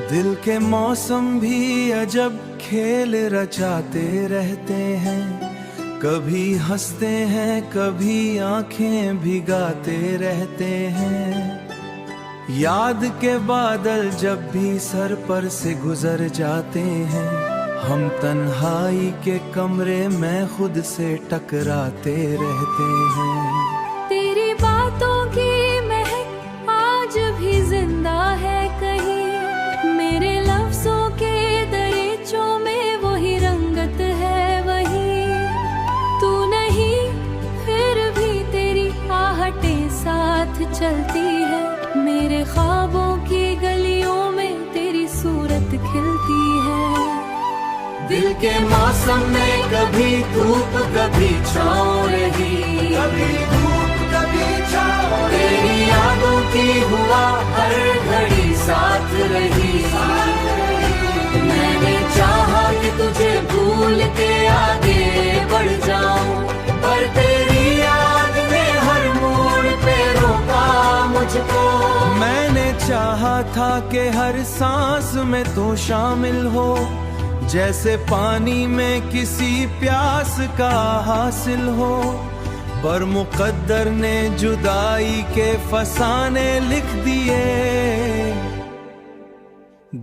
दिल के मौसम भी अजब खेल रचाते रहते हैं, कभी हंसते हैं कभी आंखें भिगाते रहते हैं। याद के बादल जब भी सर पर से गुजर जाते हैं, हम तन्हाई के कमरे में खुद से टकराते रहते हैं। तेरी बातों की महक आज भी जिंदा है कहीं, मेरे लफ्जों के दरीचों में वही रंगत है वही। तू नहीं फिर भी तेरी आहटें साथ चलती है, मेरे ख्वाबों की गलियों में तेरी सूरत खिलती है। दिल के मौसम में कभी धूप कभी छाँव रही, कभी धूप कभी छाँव, तेरी यादों की हुआ हर घड़ी साथ रही। मैंने चाहा कि तुझे भूल के आगे बढ़ जाऊं, पर तेरी याद ने हर मोड़ पे रोका मुझको। मैंने चाहा था कि हर सांस में तो शामिल हो, जैसे पानी में किसी प्यास का हासिल हो, पर मुकद्दर ने जुदाई के फसाने लिख दिए।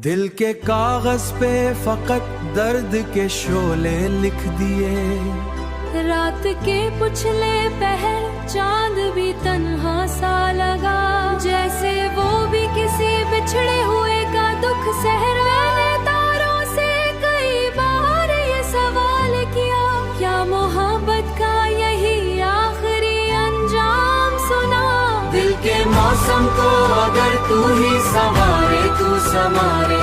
दिल के कागज पे फकत दर्द के शोले लिख दिए। रात के पुछले पहर चांद भी तन्हा सा लगा, जैसे वो भी किसी बिछड़े हुए का दुख सह रहा है। तारों से कई बार ये सवाल किया, क्या मोहब्बत का यही आखिरी अंजाम सुना। दिल के मौसम को अगर तू ही संवारे तू संवारे,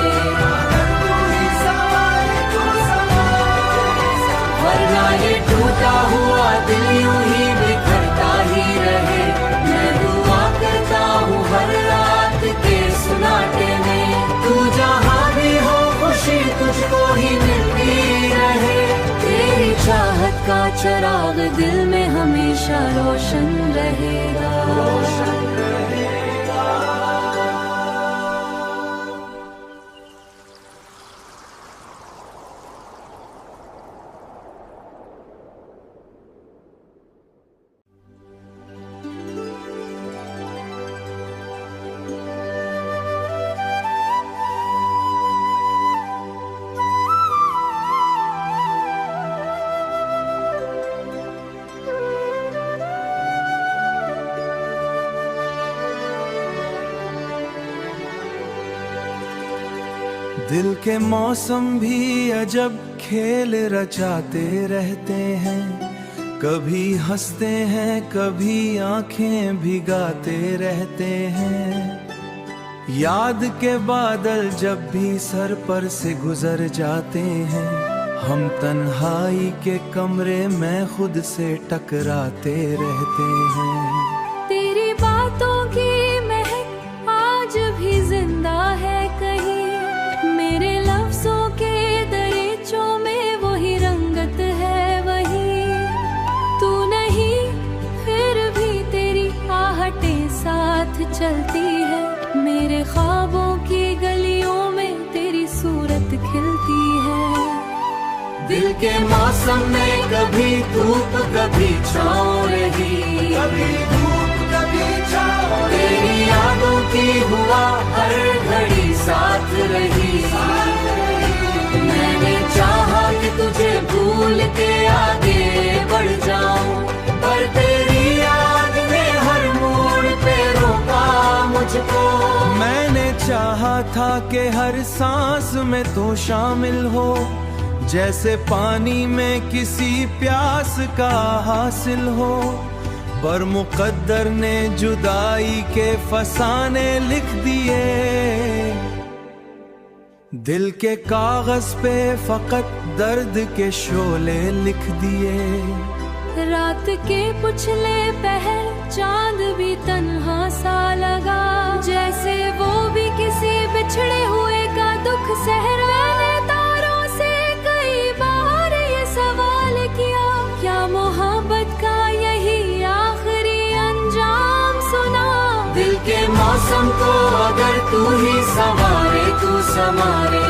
वरना ये टूटा हुआ दिल यूं ही बिखरता ही रहे। मैं दुआ करता हूँ हर रात के सुनाटे में, तू जहाँ भी हो खुशी तुझको ही मिलती रहे। तेरी चाहत का चिराग दिल में हमेशा रोशन रहेगा, रोशन रहेगा। दिल के मौसम भी अजब खेल रचाते रहते हैं, कभी हंसते हैं कभी आंखें भिगाते रहते हैं। याद के बादल जब भी सर पर से गुजर जाते हैं, हम तन्हाई के कमरे में खुद से टकराते रहते हैं। तेरी बातों की महक आज भी जिंदा है कहीं, मेरे लफ्जों के दरीचों में वही रंगत है वही। तू नहीं फिर भी तेरी आहटें साथ चलती है, मेरे ख्वाबों की गलियों में तेरी सूरत खिलती है। दिल के मौसम में कभी धूप कभी छाँव रही, कभी धूप कभी छाँव, तेरी यादों की हुआ हर घड़ी साथ रही। मैंने चाहा कि तुझे भूल के आगे बढ़ जाऊं, पर तेरी याद ने हर मोड़ पे रोका मुझको। मैंने चाहा था कि हर सांस में तो शामिल हो, जैसे पानी में किसी प्यास का हासिल हो, पर मुकद्दर ने जुदाई के फसाने लिख दिए। दिल के कागज पे फकत दर्द के शोले लिख दिए। रात के पुछले पहर चांद भी तन्हा सा लगा, जैसे वो भी किसी बिछड़े हुए का दुख सह रहा है। तारों से कई बार ये सवाल किया, क्या मोहब्बत का यही आखिरी अंजाम सुना। दिल के मौसम को अगर तू ही संवारे तू संवारे,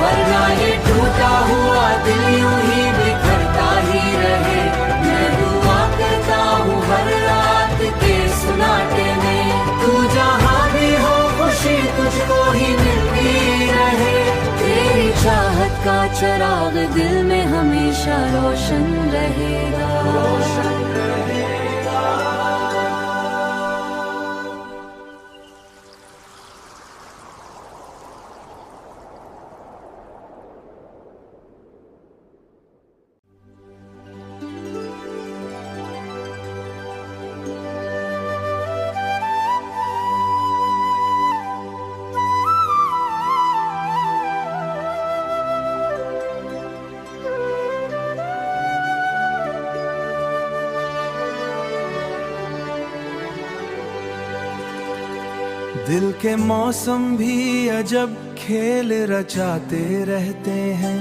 वरना ये टूटा हुआ दिल यूं ही बिखरता ही रहे। मैं दुआ करता हूँ हर रात के सुनाटे में, तू जहाँ भी हो खुशी तुझको ही मिलती रहे। तेरी चाहत का चिराग दिल में हमेशा रोशन रहेगा। दिल के मौसम भी अजब खेल रचाते रहते हैं,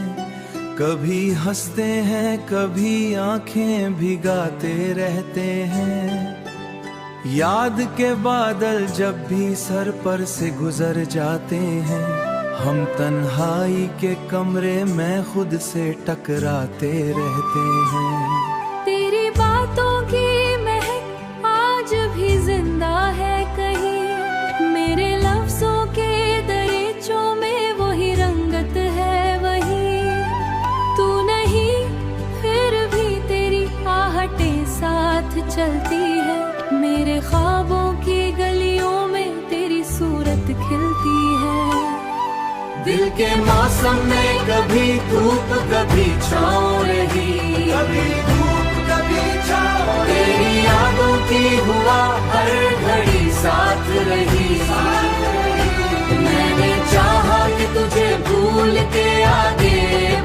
कभी हंसते हैं कभी आंखें भिगाते रहते हैं। याद के बादल जब भी सर पर से गुजर जाते हैं, हम तन्हाई के कमरे में खुद से टकराते रहते हैं। तेरी बातों की महक आज भी जिंदा है कहीं, मेरे लफ्जों के दरीचों में वही रंगत है वही। तू नहीं फिर भी तेरी आहटें साथ चलती है, मेरे ख्वाबों की गलियों में तेरी सूरत खिलती है। दिल के मौसम में कभी धूप कभी छाँव रही, कभी धूप कभी छाँव, तेरी यादों की हुआ हर घड़ी साथ रही। मैंने चाहा कि तुझे भूल के आगे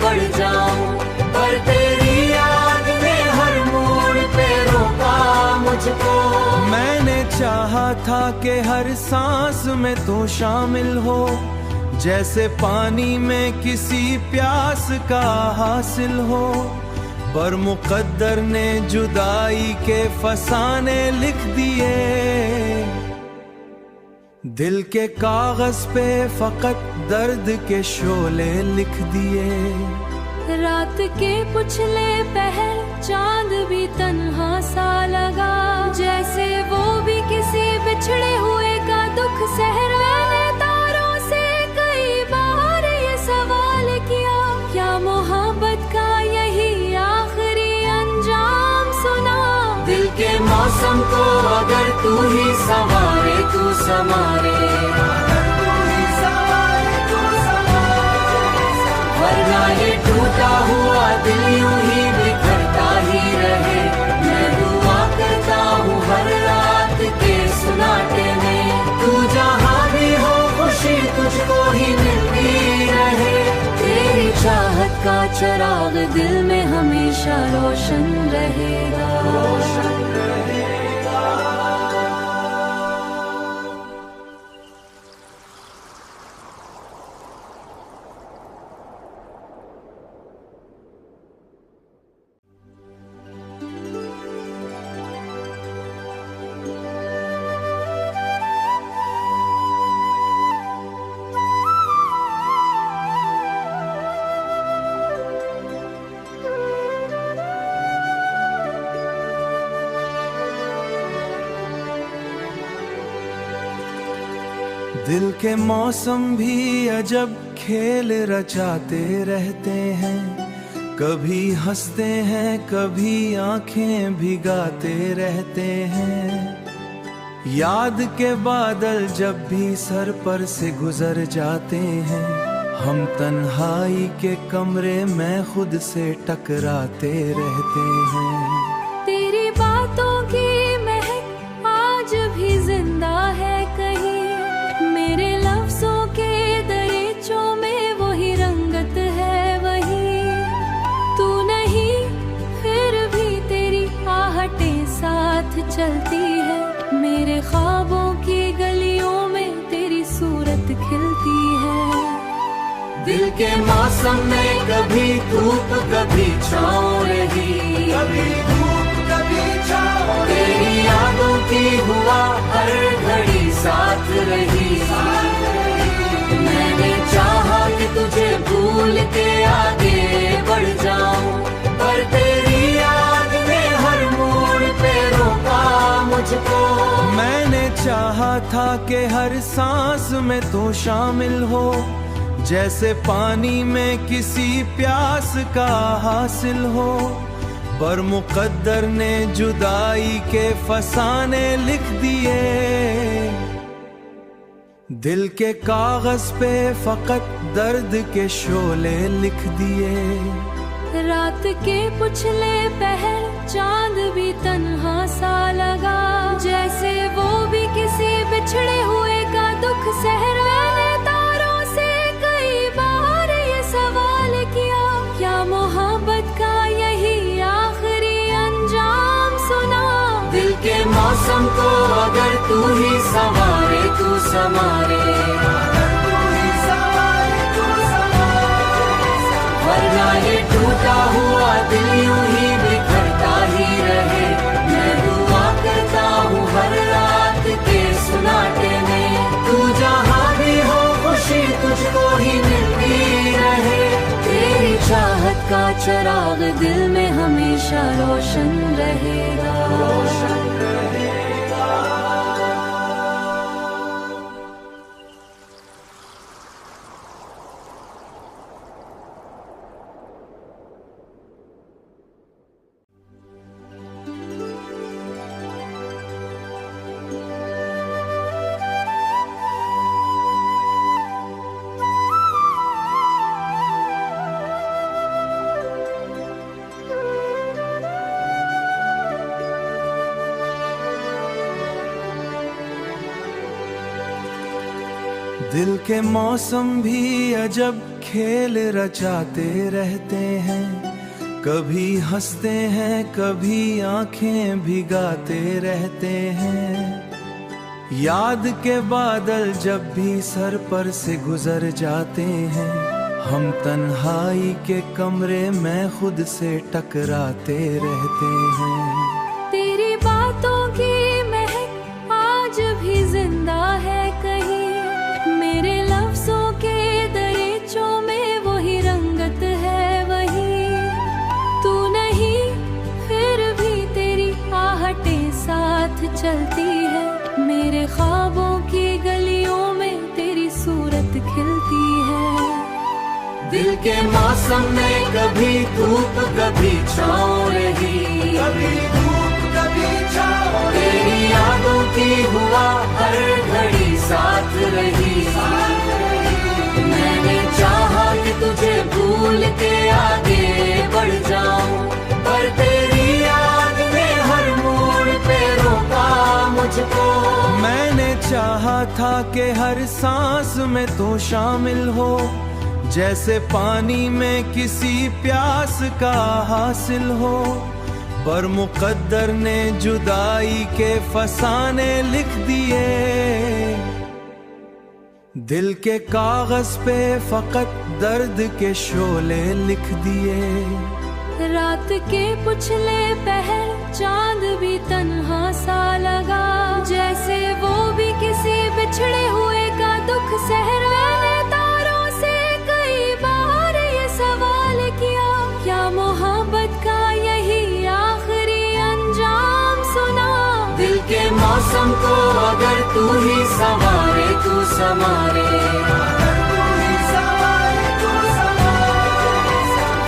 बढ़ जाऊं, पर तेरी याद ने हर मोड़ पे रोका मुझको। मैंने चाहा था कि हर सांस में तो शामिल हो, जैसे पानी में किसी प्यास का हासिल हो, पर मुकद्दर ने जुदाई के फसाने लिख दिए। दिल के कागज पे फकत दर्द के शोले लिख दिए। रात के पुछले पहर चांद भी तन्हा सा लगा, जैसे वो भी किसी बिछड़े हुए का दुख सह रहा है। तारों से कई बार ये सवाल किया, क्या मोहब्बत का यही आखिरी अंजाम सुना। दिल के मौसम को अगर तू ही संवारे तू संवारे, वरना ये टूटा हुआ दिल यूं ही बिखरता ही रहे। मैं दुआ करता हूँ हर रात के सुनाटे में, तू जहाँ भी हो खुशी तुझको ही मिलती रहे। तेरी चाहत का चिराग दिल में हमेशा रोशन रहेगा। दिल के मौसम भी अजब खेल रचाते रहते हैं, कभी हंसते हैं कभी आंखें भिगाते रहते हैं। याद के बादल जब भी सर पर से गुजर जाते हैं, हम तन्हाई के कमरे में खुद से टकराते रहते हैं। तेरी बातों की महक आज भी जिंदा है कहीं, मेरे लफ्जों के दरीचों में वही रंगत है वही। तू नहीं फिर भी तेरी आहटें साथ चलती है, मेरे ख्वाबों की गलियों में तेरी सूरत खिलती है। दिल के मौसम में कभी धूप कभी छाँव रही, कभी धूप कभी छाँव, तेरी यादों की हुआ हर के आगे बढ़ जाऊं, पर तेरी याद ने हर मोड़ पे रोका मुझको। मैंने चाहा था कि हर सांस में तो शामिल हो, जैसे पानी में किसी प्यास का हासिल हो, पर मुकद्दर ने जुदाई के फसाने लिख दिए। दिल के कागज पे फकत दर्द के शोले लिख दिए। रात के पुछले पहर चांद भी तन्हा सा लगा, जैसे वो भी किसी बिछड़े हुए का दुख सह रहा है। तारों से कई बार ये सवाल किया, क्या मोहब्बत का यही आखिरी अंजाम सुना। दिल के मौसम को अगर तू ही संवारे, तू संवारे, वरना ये टूटा हुआ दिल यूं ही बिखरता ही रहे। मैं दुआ करता हूँ हर रात के सुनाटे में, तू जहाँ भी हो खुशी तुझको ही मिलती रहे। तेरी चाहत का चिराग दिल में हमेशा रोशन रहेगा। दिल के मौसम भी अजब खेल रचाते रहते हैं, कभी हंसते हैं कभी आंखें भिगाते रहते हैं। याद के बादल जब भी सर पर से गुजर जाते हैं, हम तन्हाई के कमरे में खुद से टकराते रहते हैं। तेरी बातों की महक आज भी जिंदा है कहीं, मेरे लफ्जों के दरीचों में वही रंगत है वही। तू नहीं फिर भी तेरी आहटें साथ चलती है, मेरे ख्वाबों की गलियों में तेरी सूरत खिलती है। दिल के मौसम में कभी धूप कभी छाँव रही, कभी धूप कभी छाँव, तेरी यादों की हुआ हर घड़ी साथ रही। मैंने चाहा कि तुझे भूल के आगे बढ़ जाऊं, पर तेरी याद ने हर मोड़ पे रोका मुझको। मैंने चाहा था कि हर सांस में तो शामिल हो, जैसे पानी में किसी प्यास का हासिल हो, पर मुकद्दर ने जुदाई के फसाने लिख दिए। दिल के कागज पे फकत दर्द के शोले लिख दिए। रात के पुछले पहर चांद भी तन्हा सा लगा, जैसे वो भी किसी बिछड़े हुए का दुख सह रहा है। तारों से कई बार ये सवाल किया, क्या मोहब्बत का यही आखिरी अंजाम सुना। दिल के मौसम को अगर तू ही संवारे, तू संवारे,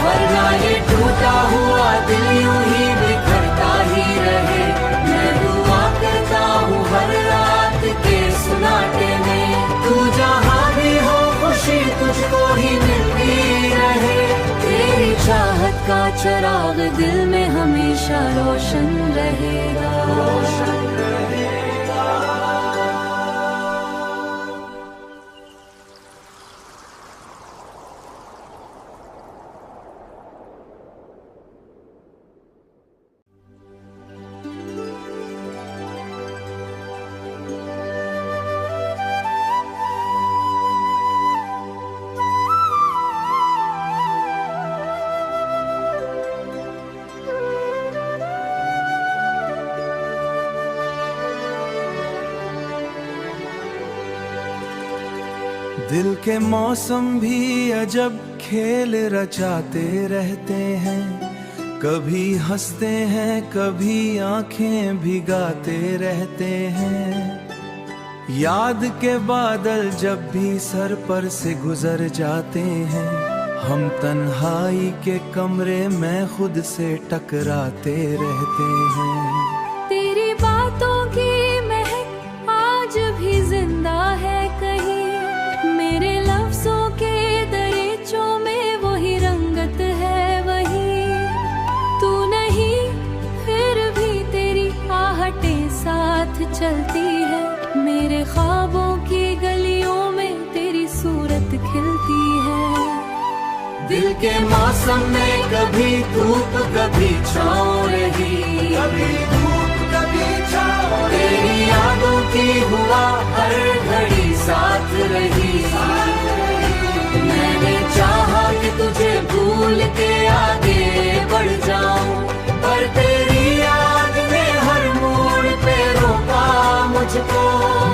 वरना ये टूटा हुआ दिल यूं ही बिखरता ही रहे। मैं दुआ करता हूँ हर रात के सुनाटे में, तू जहाँ भी हो खुशी तुझको ही मिलती रहे। तेरी चाहत का चिराग दिल में हमेशा रोशन रहेगा। दिल के मौसम भी अजब खेल रचाते रहते हैं, कभी हंसते हैं कभी आंखें भिगाते रहते हैं। याद के बादल जब भी सर पर से गुजर जाते हैं, हम तन्हाई के कमरे में खुद से टकराते रहते हैं। तेरी बातों की महक आज भी जिंदा है कहीं, मेरे लफ्जों के दरीचों में वही रंगत है वही। तू नहीं फिर भी तेरी आहटें साथ चलती है, मेरे ख्वाबों की गलियों में तेरी सूरत खिलती है। दिल के मौसम में कभी धूप कभी छाँव रही, कभी धूप कभी छाँव, तेरी यादों की हुआ हर घड़ी साथ रही। मैंने चाहा कि तुझे भूल के आगे बढ़ जाऊं, पर तेरी याद ने हर मोड़ पे रोका मुझको।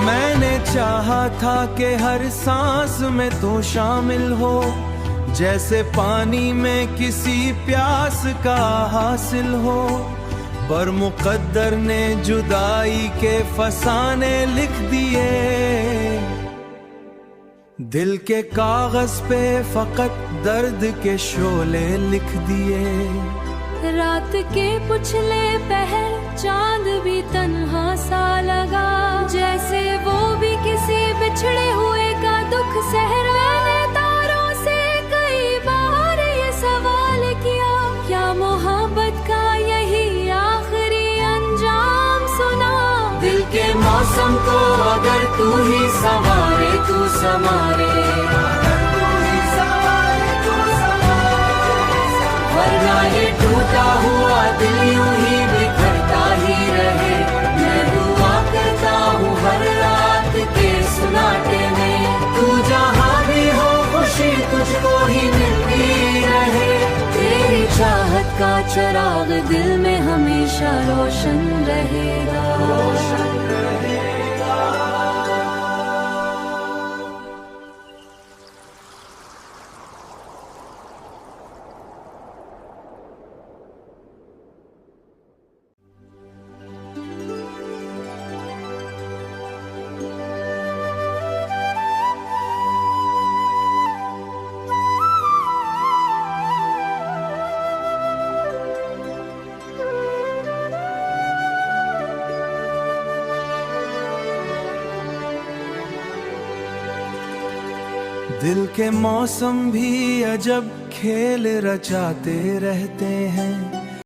मैंने चाहा था कि हर सांस में तो शामिल हो, जैसे पानी में किसी प्यास का हासिल हो, पर मुकद्दर ने जुदाई के फसाने लिख दिए। दिल के कागज पे फकत दर्द के शोले लिख दिए। रात के पुछले पहर चांद भी तन्हा सा लगा, जैसे वो भी किसी बिछड़े हुए का दुख सह रहा है। तारों से कई बार ये सवाल किया, क्या मोहब्बत का यही आखिरी अंजाम सुना। दिल के मौसम को अगर तू ही संवारे तू संवारे, वरना ये टूटा हुआ दिल यूं ही बिखरता ही रहे। मैं दुआ करता हूँ हर रात के सुनाटे में, तू जहाँ भी हो खुशी तुझको ही मिलती रहे। तेरी चाहत का चिराग दिल में हमेशा रोशन रहेगा, रोशन रहेगा। दिल के मौसम भी अजब खेल रचाते रहते हैं,